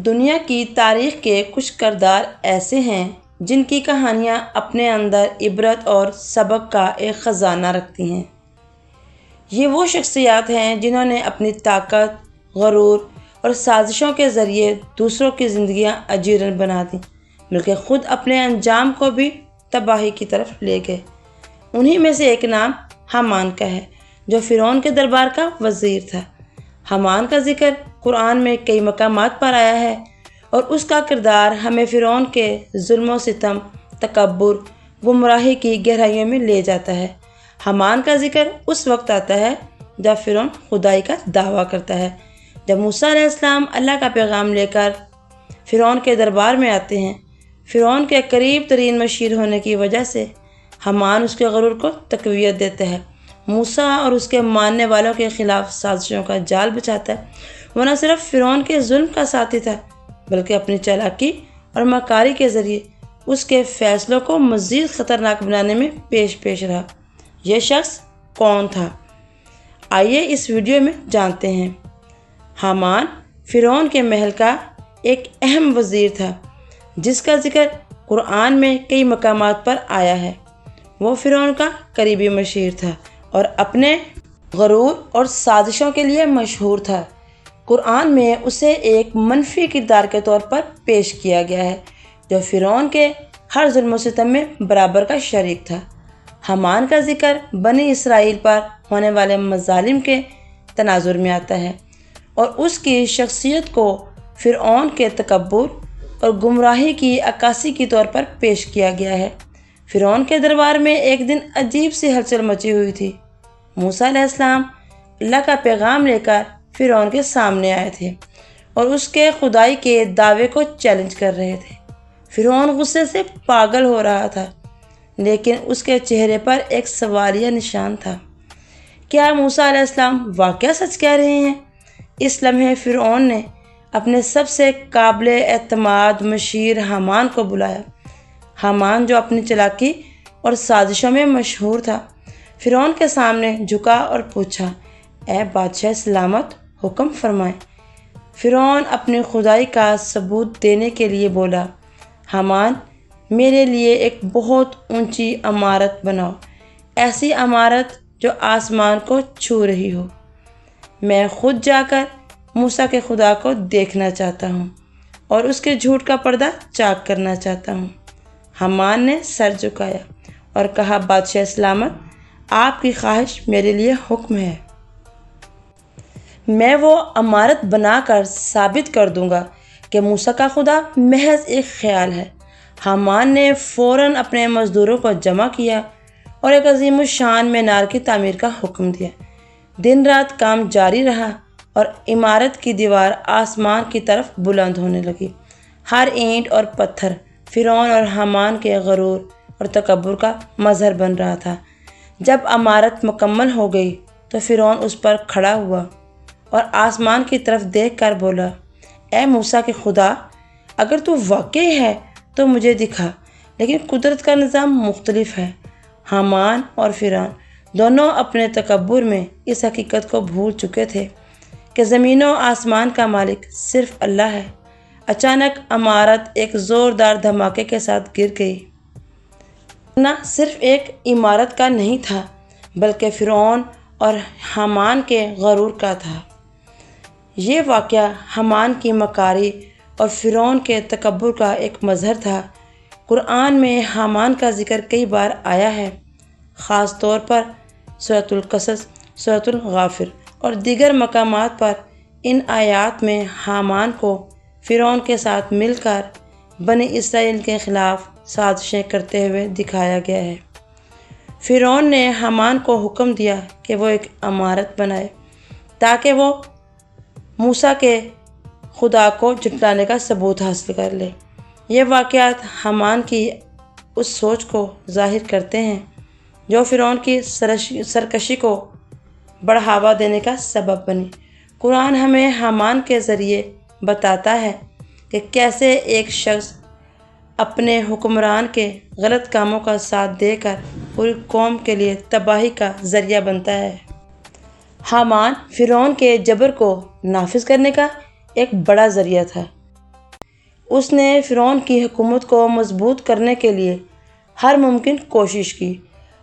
دنیا کی تاریخ کے کچھ کردار ایسے ہیں جن کی کہانیاں اپنے اندر عبرت اور سبق کا ایک خزانہ رکھتی ہیں۔ یہ وہ شخصیات ہیں جنہوں نے اپنی طاقت، غرور اور سازشوں کے ذریعے دوسروں کی زندگیاں اجیرن بنا دیں، بلکہ خود اپنے انجام کو بھی تباہی کی طرف لے گئے۔ انہی میں سے ایک نام حامان کا ہے، جو فرعون کے دربار کا وزیر تھا۔ حامان کا ذکر قرآن میں کئی مقامات پر آیا ہے اور اس کا کردار ہمیں فرعون کے ظلم و ستم، تکبر، گمراہی کی گہرائیوں میں لے جاتا ہے۔ حامان کا ذکر اس وقت آتا ہے جب فرعون خدائی کا دعویٰ کرتا ہے۔ جب موسیٰ علیہ السلام اللہ کا پیغام لے کر فرعون کے دربار میں آتے ہیں، فرعون کے قریب ترین مشیر ہونے کی وجہ سے حامان اس کے غرور کو تقویت دیتا ہے، موسیٰ اور اس کے ماننے والوں کے خلاف سازشوں کا جال بچھاتا ہے۔ وہ نہ صرف فرعون کے ظلم کا ساتھی تھا، بلکہ اپنی چالاکی اور مکاری کے ذریعے اس کے فیصلوں کو مزید خطرناک بنانے میں پیش رہا۔ یہ شخص کون تھا؟ آئیے اس ویڈیو میں جانتے ہیں۔ حامان فرعون کے محل کا ایک اہم وزیر تھا، جس کا ذکر قرآن میں کئی مقامات پر آیا ہے۔ وہ فرعون کا قریبی مشیر تھا اور اپنے غرور اور سازشوں کے لیے مشہور تھا۔ قرآن میں اسے ایک منفی کردار کے طور پر پیش کیا گیا ہے، جو فرعون کے ہر ظلم و ستم میں برابر کا شریک تھا۔ حامان کا ذکر بنی اسرائیل پر ہونے والے مظالم کے تناظر میں آتا ہے اور اس کی شخصیت کو فرعون کے تکبر اور گمراہی کی عکاسی کے طور پر پیش کیا گیا ہے۔ فرعون کے دربار میں ایک دن عجیب سی ہلچل مچی ہوئی تھی۔ موسیٰ علیہ السلام اللہ کا پیغام لے کر فرعون کے سامنے آئے تھے اور اس کے خدائی کے دعوے کو چیلنج کر رہے تھے۔ فرعون غصے سے پاگل ہو رہا تھا، لیکن اس کے چہرے پر ایک سوالیہ نشان تھا۔ کیا موسیٰ علیہ السلام واقعہ سچ کہہ رہے ہیں؟ اس لمحے فرعون نے اپنے سب سے قابل اعتماد مشیر حامان کو بلایا۔ حامان، جو اپنی چالاکی اور سازشوں میں مشہور تھا، فرعون کے سامنے جھکا اور پوچھا، اے بادشاہ سلامت، حکم فرمائیں۔ فرعون اپنی خدائی کا ثبوت دینے کے لیے بولا، حامان، میرے لیے ایک بہت اونچی عمارت بناؤ، ایسی عمارت جو آسمان کو چھو رہی ہو۔ میں خود جا کر موسیٰ کے خدا کو دیکھنا چاہتا ہوں اور اس کے جھوٹ کا پردہ چاک کرنا چاہتا ہوں۔ حامان نے سر جھکایا اور کہا، بادشاہ سلامت، آپ کی خواہش میرے لیے حکم ہے۔ میں وہ عمارت بنا کر ثابت کر دوں گا کہ موسیٰ کا خدا محض ایک خیال ہے۔ حامان نے فوراً اپنے مزدوروں کو جمع کیا اور ایک عظیم الشان مینار کی تعمیر کا حکم دیا۔ دن رات کام جاری رہا اور عمارت کی دیوار آسمان کی طرف بلند ہونے لگی۔ ہر اینٹ اور پتھر فرعون اور حامان کے غرور اور تکبر کا مظہر بن رہا تھا۔ جب عمارت مکمل ہو گئی تو فرعون اس پر کھڑا ہوا اور آسمان کی طرف دیکھ کر بولا، اے موسیٰ کے خدا، اگر تو واقعی ہے تو مجھے دکھا، لیکن قدرت کا نظام مختلف ہے۔ حامان اور فرعون دونوں اپنے تکبر میں اس حقیقت کو بھول چکے تھے کہ زمین و آسمان کا مالک صرف اللہ ہے۔ اچانک عمارت ایک زوردار دھماکے کے ساتھ گر گئی۔ نہ صرف ایک عمارت کا نہیں تھا، بلکہ فرعون اور حامان کے غرور کا تھا۔ یہ واقعہ حامان کی مکاری اور فرعون کے تکبر کا ایک مظہر تھا۔ قرآن میں حامان کا ذکر کئی بار آیا ہے، خاص طور پر سورۃ القصص، سورۃ الغافر اور دیگر مقامات پر۔ ان آیات میں حامان کو فرعون کے ساتھ مل کر بنی اسرائیل کے خلاف سازشیں کرتے ہوئے دکھایا گیا ہے۔ فرعون نے حامان کو حکم دیا کہ وہ ایک عمارت بنائے تاکہ وہ موسیٰ کے خدا کو جھٹلانے کا ثبوت حاصل کر لے۔ یہ واقعات حامان کی اس سوچ کو ظاہر کرتے ہیں جو فرعون کی سرکشی کو بڑھاوا دینے کا سبب بنی۔ قرآن ہمیں حامان کے ذریعے بتاتا ہے کہ کیسے ایک شخص اپنے حکمران کے غلط کاموں کا ساتھ دے کر پوری قوم کے لیے تباہی کا ذریعہ بنتا ہے۔ حامان فرعون کے جبر کو نافذ کرنے کا ایک بڑا ذریعہ تھا۔ اس نے فرعون کی حکومت کو مضبوط کرنے کے لیے ہر ممکن کوشش کی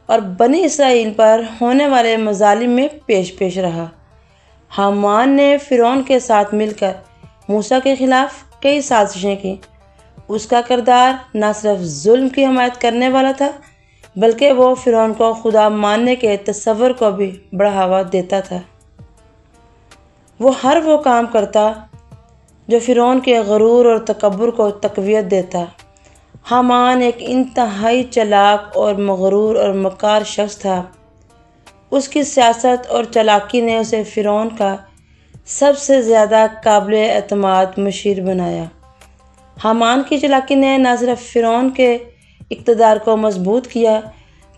اور بنی اسرائیل پر ہونے والے مظالم میں پیش رہا۔ حامان نے فرعون کے ساتھ مل کر موسیٰ کے خلاف کئی سازشیں کی۔ اس کا کردار نہ صرف ظلم کی حمایت کرنے والا تھا بلکہ وہ فرعون کو خدا ماننے کے تصور کو بھی بڑھاوا دیتا تھا۔ وہ ہر وہ کام کرتا جو فرعون کے غرور اور تکبر کو تقویت دیتا۔ حامان ایک انتہائی چالاک اور مغرور اور مکار شخص تھا۔ اس کی سیاست اور چالاکی نے اسے فرعون کا سب سے زیادہ قابل اعتماد مشیر بنایا۔ حامان کی چالاکی نے نہ صرف فرعون کے اقتدار کو مضبوط کیا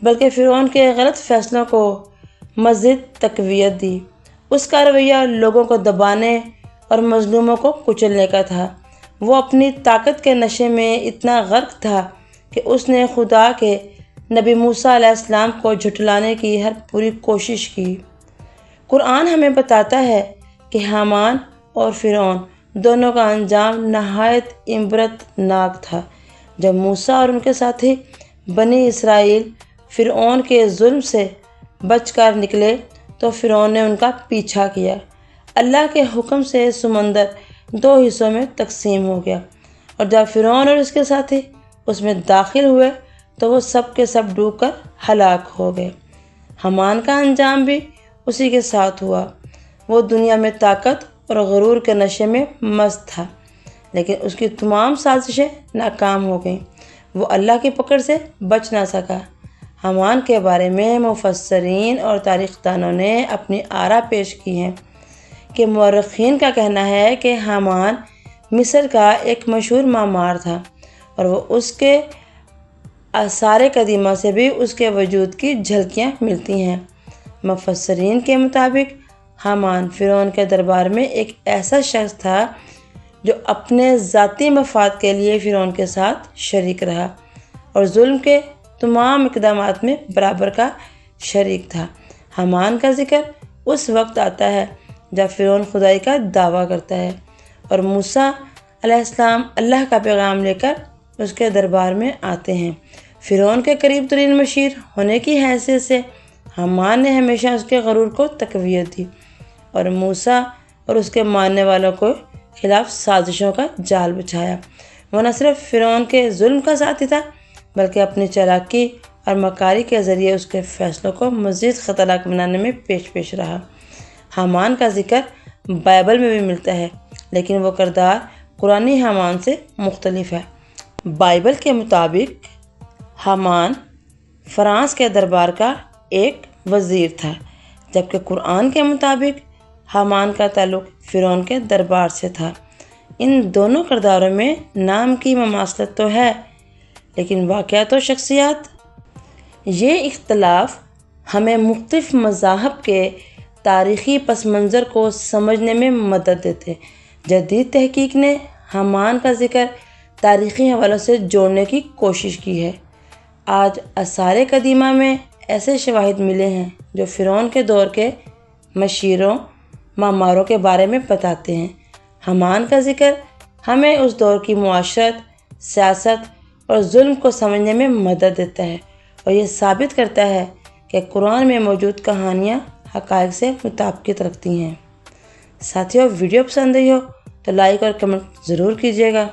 بلکہ فرعون کے غلط فیصلوں کو مزید تقویت دی۔ اس کا رویہ لوگوں کو دبانے اور مظلوموں کو کچلنے کا تھا۔ وہ اپنی طاقت کے نشے میں اتنا غرق تھا کہ اس نے خدا کے نبی موسیٰ علیہ السلام کو جھٹلانے کی ہر پوری کوشش کی۔ قرآن ہمیں بتاتا ہے کہ حامان اور فرعون دونوں کا انجام نہایت عبرت ناک تھا۔ جب موسیٰ اور ان کے ساتھی بنی اسرائیل فرعون کے ظلم سے بچ کر نکلے تو فرعون نے ان کا پیچھا کیا۔ اللہ کے حکم سے سمندر دو حصوں میں تقسیم ہو گیا اور جب فرعون اور اس کے ساتھی اس میں داخل ہوئے تو وہ سب کے سب ڈوب کر ہلاک ہو گئے۔ حامان کا انجام بھی اسی کے ساتھ ہوا۔ وہ دنیا میں طاقت اور غرور کے نشے میں مست تھا لیکن اس کی تمام سازشیں ناکام ہو گئیں۔ وہ اللہ کی پکڑ سے بچ نہ سکا۔ حامان کے بارے میں مفسرین اور تاریخ دانوں نے اپنی آراء پیش کی ہیں کہ مورخین کا کہنا ہے کہ حامان مصر کا ایک مشہور معمار تھا اور وہ اس کے آثار قدیمہ سے بھی اس کے وجود کی جھلکیاں ملتی ہیں۔ مفسرین کے مطابق حامان فرعون کے دربار میں ایک ایسا شخص تھا جو اپنے ذاتی مفاد کے لیے فرعون کے ساتھ شریک رہا اور ظلم کے تمام اقدامات میں برابر کا شریک تھا۔ حامان کا ذکر اس وقت آتا ہے جب فرعون خدائی کا دعویٰ کرتا ہے اور موسیٰ علیہ السلام اللہ کا پیغام لے کر اس کے دربار میں آتے ہیں۔ فرعون کے قریب ترین مشیر ہونے کی حیثیت سے حامان نے ہمیشہ اس کے غرور کو تقویت دی اور موسیٰ اور اس کے ماننے والوں کو خلاف سازشوں کا جال بچھایا۔ وہ نہ صرف فرعون کے ظلم کا ساتھی تھا بلکہ اپنی چالاکی اور مکاری کے ذریعے اس کے فیصلوں کو مزید خطرناک بنانے میں پیش رہا۔ حامان کا ذکر بائبل میں بھی ملتا ہے لیکن وہ کردار قرآنی حامان سے مختلف ہے۔ بائبل کے مطابق حامان فرانس کے دربار کا ایک وزیر تھا جبکہ قرآن کے مطابق حامان کا تعلق فرعون کے دربار سے تھا۔ ان دونوں کرداروں میں نام کی مماثلت تو ہے لیکن واقعات و شخصیات۔ یہ اختلاف ہمیں مختلف مذاہب کے تاریخی پس منظر کو سمجھنے میں مدد دیتے۔ جدید تحقیق نے حامان کا ذکر تاریخی حوالوں سے جوڑنے کی کوشش کی ہے۔ آج آثار قدیمہ میں ایسے شواہد ملے ہیں جو فرعون کے دور کے مشیروں معماروں کے بارے میں بتاتے ہیں۔ حامان کا ذکر ہمیں اس دور کی معاشرت، سیاست اور ظلم کو سمجھنے میں مدد دیتا ہے اور یہ ثابت کرتا ہے کہ قرآن میں موجود کہانیاں حقائق سے مطابقت رکھتی ہیں۔ ساتھیوں، ویڈیو پسند آئی ہو تو لائک اور کمنٹ ضرور کیجیے گا۔